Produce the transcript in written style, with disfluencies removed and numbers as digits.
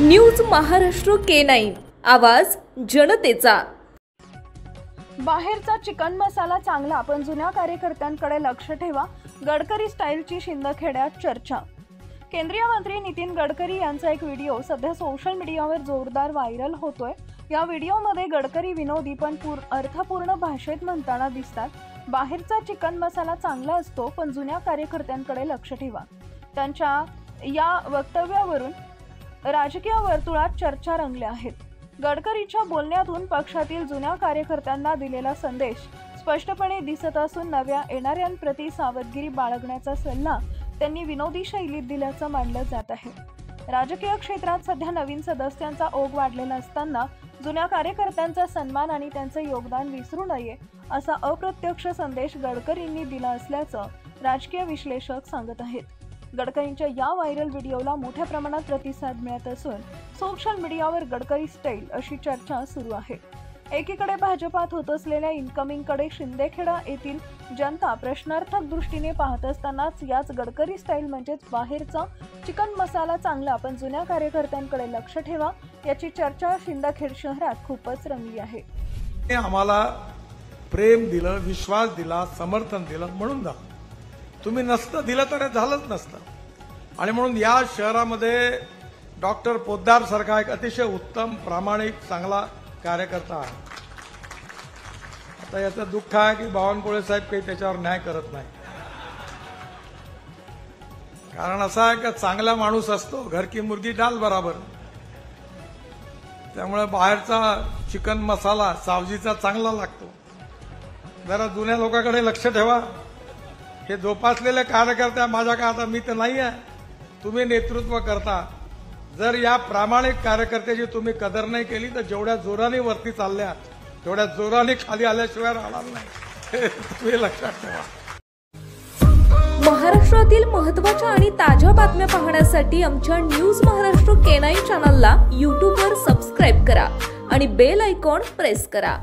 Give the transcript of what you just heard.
News Maharashtra K9 आवाज जनतेचा। बाहेरचा चिकन मसाला चांगला पण जुन्या कार्यकर्त्यांकडे लक्ष ठेवा। गडकरी स्टाईलची शिंदखेड्यात चर्चा। केंद्रीय मंत्री नितीन गडकरी यांचा एक व्हिडिओ सध्या सोशल मीडियावर जोरदार व्हायरल होतोय। या व्हिडिओमध्ये गडकरी विनोदी पण अर्थपूर्ण भाषेत म्हणताना दिसतात, बाहेरचा चिकन मसाला चांगला असतो पण जुन्या कार्यकर्त्यांकडे लक्ष ठेवा। त्यांच्या या वक्तव्यावरून राजकीय वर्तुळात चर्चा रंगल्या आहेत। गडकरींच्या बोलण्यातून पक्षातील जुन्या कार्यकर्त्यांना दिलेला संदेश स्पष्टपणे दिसत असून नव्या येणाऱ्यांप्रती सावधगिरी बाळगण्याचा सल्ला त्यांनी विनोदी शैलीत दिल्याचं मानलं जात आहे। राजकीय क्षेत्रात सध्या नवीन सदस्यांचा ओघ वाढलेला असताना जुन्या कार्यकर्त्यांचा सन्मान आणि त्यांचे योगदान विसरू नये असा अप्रत्यक्ष संदेश गडकरींनी दिला असल्याचं राजकीय विश्लेषक सांगत आहेत। गडकरींच्या या व्हायरल व्हिडिओला मोठ्या प्रमाणात प्रतिसाद मिळत असून सोशल मीडियावर गडकरी स्टाईल अशी चर्चा सुरू आहे। एकीकडे भाजपात होत असलेल्या इनकमिंगकडे शिंदेखेडा येथील जनता प्रश्नार्थक दृष्टीने पाहत असतानाच याच गडकरी स्टाईल म्हणजेच बाहेरचा चिकन मसाला चांगला पण जुन्या कार्यकर्त्यांकडे लक्ष ठेवा याची चर्चा शिंदखेड शहरात खूपच रंगली आहे। आम्हाला प्रेम दिलं, विश्वास दिला, समर्थन दिलं म्हणून जा, तुम्ही नसतं दिलं तर झालंच नसतं। आणि म्हणून या शहरामध्ये डॉक्टर पोद्दार सारखा एक अतिशय उत्तम, प्रामाणिक, चांगला कार्यकर्ता आहे। आता याचं दुःख आहे की बावनकुळे साहेब काही त्याच्यावर न्याय करत नाही। कारण असं आहे की चांगला माणूस असतो घर की मुर्गी डाल बराबर। त्यामुळे बाहेरचा चिकन मसाला सावजीचा चांगला लागतो। जरा जुन्या लोकांकडे लक्ष ठेवा। हे जोपासलेले कार्यकर्ते माझ्या का आता मी तर नाही आहे, तुम्ही नेतृत्व करता। जर या प्रामाणिक कार्यकर्त्याची तुम्ही कदर नाही केली तर जेवढ्या जोराने वरती चालल्या तेवढ्या जोराने खाली आल्याशिवाय राहणार नाही, तुम्ही लक्षात ठेवा। महाराष्ट्रातील महत्त्वाच्या आणि ताज्या बातम्या पाहण्यासाठी आमच्या न्यूज महाराष्ट्र K9 चॅनलला YouTube वर सबस्क्राइब करा आणि बेल आयकॉन प्रेस करा।